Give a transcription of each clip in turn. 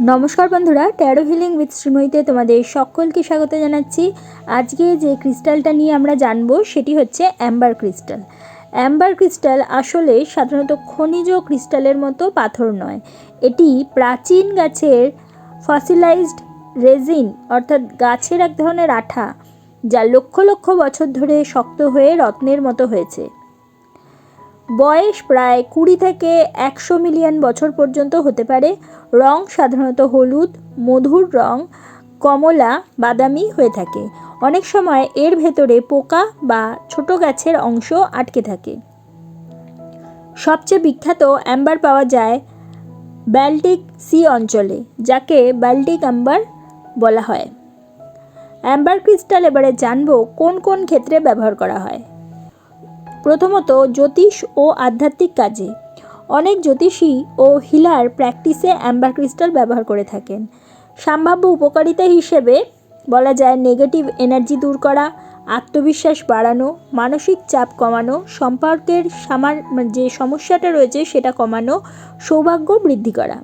নমস্কার বন্ধুরা, taro healing with শ্রীময়ীতে তোমাদের সকলকে স্বাগত জানাচ্ছি। আজকে যে ক্রিস্টালটা নিয়ে আমরা জানবো সেটি হচ্ছে অ্যাম্বার ক্রিস্টাল। অ্যাম্বার ক্রিস্টাল আসলে সাধারণত খনিজ ক্রিস্টালের মতো পাথর নয়। এটি প্রাচীন গাছের ফসিলাইজড রেজিন অর্থাৎ গাছের এক ধরনের আঠা, যা লক্ষ লক্ষ বছর ধরে শক্ত হয়ে রত্নের মতো হয়েছে। বয়স প্রায় 20 থেকে 100 মিলিয়ন বছর পর্যন্ত হতে পারে। রং সাধারণত হলুদ, মধুর রং, কমলা, বাদামি হয়ে থাকে। অনেক সময় এর ভেতরে পোকা বা ছোট গাছের অংশ আটকে থাকে। সবচেয়ে বিখ্যাত অ্যাম্বার পাওয়া যায় বাল্টিক সি অঞ্চলে, যাকে বাল্টিক অ্যাম্বার বলা হয়। অ্যাম্বার ক্রিস্টাল এবারে জানবো কোন কোন ক্ষেত্রে ব্যবহার করা হয়। প্রথমত, জ্যোতিষ ও আধ্যাত্মিক কাজে। অনেক জ্যোতিষী ও হিলার প্র্যাকটিসে অ্যাম্বার ক্রিস্টাল ব্যবহার করে থাকেন। সম্ভাব্য উপকারিতা হিসেবে বলা যায় নেগেটিভ এনার্জি দূর করা, আত্মবিশ্বাস বাড়ানো, মানসিক চাপ কমানো, সম্পর্কের যে সমস্যাটা রয়েছে সেটা কমানো, সৌভাগ্য বৃদ্ধি করা।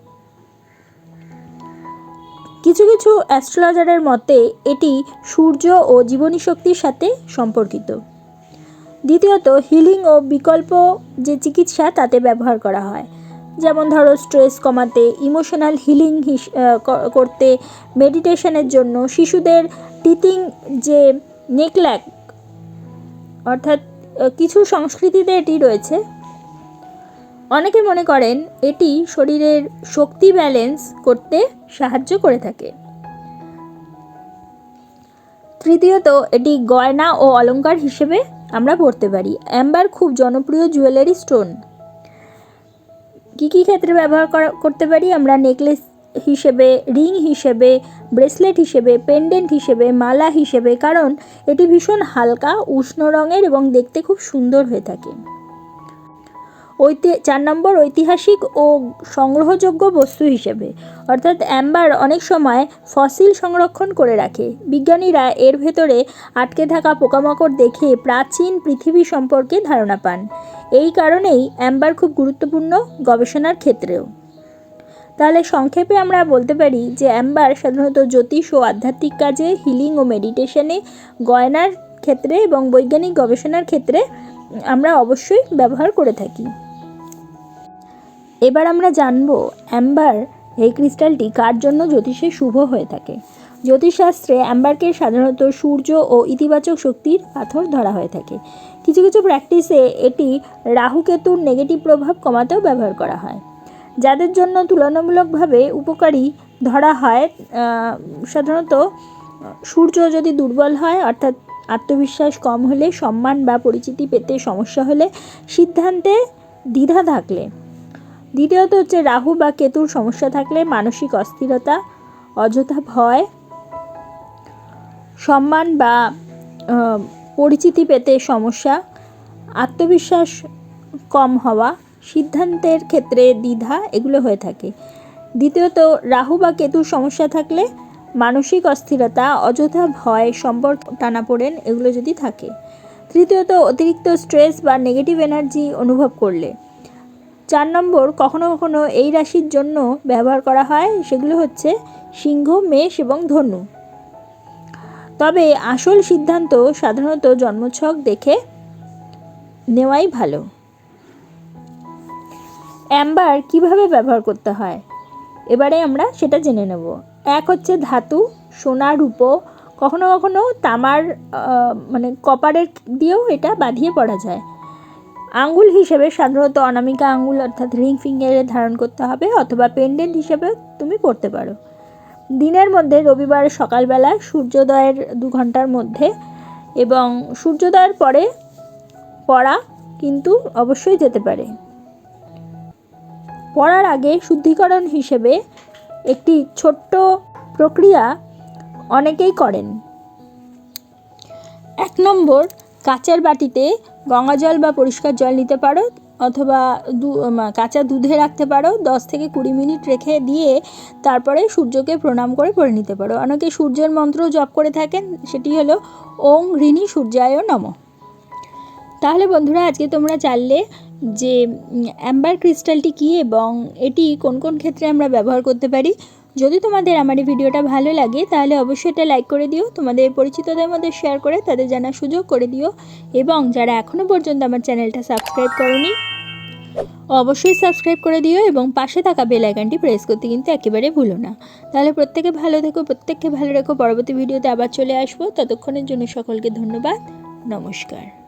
কিছু কিছু অ্যাস্ট্রোলজারের মতে এটি সূর্য ও জীবনী শক্তির সাথে সম্পর্কিত। দ্বিতীয়ত, হিলিং ও বিকল্প যে চিকিৎসা তাতে ব্যবহার করা হয়। যেমন ধরো স্ট্রেস কমাতে, ইমোশনাল হিলিং করতে, মেডিটেশনের জন্য, শিশুদের টিথিং যে নেকল্যাক অর্থাৎ কিছু সংস্কৃতিতে এটি রয়েছে। অনেকে মনে করেন এটি শরীরের শক্তি ব্যালেন্স করতে সাহায্য করে থাকে। তৃতীয়ত, এটি গয়না ও অলংকার হিসেবে আমরা পড়তে পারি। অ্যাম্বার খুব জনপ্রিয় জুয়েলারি স্টোন। কী কী ক্ষেত্রে ব্যবহার করতে পারি আমরা? নেকলেস হিসেবে, রিং হিসেবে, ব্রেসলেট হিসেবে, পেন্ডেন্ট হিসেবে, মালা হিসেবে, কারণ এটি ভীষণ হালকা, উষ্ণ রঙের এবং দেখতে খুব সুন্দর হয়ে থাকে। 4 নম্বর, ঐতিহাসিক ও সংগ্রহযোগ্য বস্তু হিসেবে, অর্থাৎ অ্যাম্বার অনেক সময় ফসিল সংরক্ষণ করে রাখে। বিজ্ঞানীরা এর ভেতরে আটকে থাকা পোকামাকড় দেখে প্রাচীন পৃথিবী সম্পর্কে ধারণা পান। এই কারণেই অ্যাম্বার খুব গুরুত্বপূর্ণ গবেষণার ক্ষেত্রেও। তাহলে সংক্ষেপে আমরা বলতে পারি যে অ্যাম্বার সাধারণত জ্যোতিষ ও আধ্যাত্মিক কাজে, হিলিং ও মেডিটেশনে, গয়নার ক্ষেত্রে এবং বৈজ্ঞানিক গবেষণার ক্ষেত্রে আমরা অবশ্যই ব্যবহার করে থাকি। এবার আমরা জানব অ্যাম্বার এই ক্রিস্টালটি কার জন্য জ্যোতিষে শুভ হয়ে থাকে। জ্যোতিষশাস্ত্রে অ্যাম্বারকে সাধারণত সূর্য ও ইতিবাচক শক্তির পাথর ধরা হয়ে থাকে। কিছু কিছু প্র্যাকটিসে এটি রাহু কেতুর নেগেটিভ প্রভাব কমাতেও ব্যবহার করা হয়। যাদের জন্য তুলনামূলকভাবে উপকারী ধরা হয়, সাধারণত সূর্য যদি দুর্বল হয়, অর্থাৎ আত্মবিশ্বাস কম হলে, সম্মান বা পরিচিতি পেতে সমস্যা হলে, সিদ্ধান্তে দ্বিধা থাকলে। দ্বিতীয়ত হচ্ছে রাহু বা কেতুর সমস্যা থাকলে, মানসিক অস্থিরতা, অযথা ভয়, সম্মান বা পরিচিতি পেতে সমস্যা, আত্মবিশ্বাস কম হওয়া, সিদ্ধান্তের ক্ষেত্রে দ্বিধা, এগুলো হয়ে থাকে। দ্বিতীয়ত, রাহু বা কেতুর সমস্যা থাকলে মানসিক অস্থিরতা, অযথা ভয়, সম্পর্ক টানাপোড়েন, এগুলো যদি থাকে। তৃতীয়ত, অতিরিক্ত স্ট্রেস বা নেগেটিভ এনার্জি অনুভব করলে। 4 নম্বর, কখনো কখনো এই রাশির জন্য ব্যবহার করা হয়, সেগুলো হচ্ছে সিংহ, মেষ এবং ধনু। তবে আসল সিদ্ধান্ত সাধারণত জন্মছক দেখে নেওয়াই ভালো। অ্যাম্বার কিভাবে ব্যবহার করতে হয় এবারে আমরা সেটা জেনে নেব। 1 হচ্ছে ধাতু, সোনা, রূপো, কখনো কখনো তামার কপারের দিয়েও এটা বাঁধিয়ে পরা যায়। আঙ্গুল হিসেবে সাধারণত অনামিকা আঙ্গুল অর্থাৎ রিং ফিঙ্গারে ধারণ করতে হবে, অথবা পেন্ডেন্ট হিসেবে তুমি পরতে পারো। দিনের মধ্যে রবিবার সকালবেলা সূর্যোদয়ের 2 ঘন্টার মধ্যে এবং সূর্যোদয়ের পরে পরা কিন্তু অবশ্যই যেতে পারে। পরার আগে শুদ্ধিকরণ হিসেবে একটি ছোট্ট প্রক্রিয়া অনেকেই করেন। 1 নম্বর, কাচের বাটিতে গঙ্গা জল বা পরিষ্কার জল নিতে পারো, অথবা কাঁচা দুধে রাখতে পারো। 10 থেকে 20 মিনিট রেখে দিয়ে তারপরে সূর্যকে প্রণাম করে পরে নিতে পারো। অনেকে সূর্যের মন্ত্র জপ করে থাকেন, সেটি হলো ওং হ্রিণী সূর্যায় নমঃ। তাহলে বন্ধুরা, আজকে তোমরা জানলে যে অ্যাম্বার ক্রিস্টালটি কী এবং এটি কোন কোন ক্ষেত্রে আমরা ব্যবহার করতে পারি। যদি তোমাদের আমার এই ভিডিওটা ভালো লাগে তাহলে অবশ্যই এটা লাইক করে দিও, তোমাদের পরিচিতদের মধ্যে শেয়ার করে তাদের জানার সুযোগ করে দিও, এবং যারা এখনও পর্যন্ত আমার চ্যানেলটা সাবস্ক্রাইব করোনি অবশ্যই সাবস্ক্রাইব করে দিও, এবং পাশে থাকা বেল আইকনটি প্রেস করতে কিন্তু একেবারে ভুলো না। তাহলে প্রত্যেকে ভালো থেকো, প্রত্যেককে ভালো রেখো। পরবর্তী ভিডিওতে আবার চলে আসবো, ততক্ষণের জন্য সকলকে ধন্যবাদ, নমস্কার।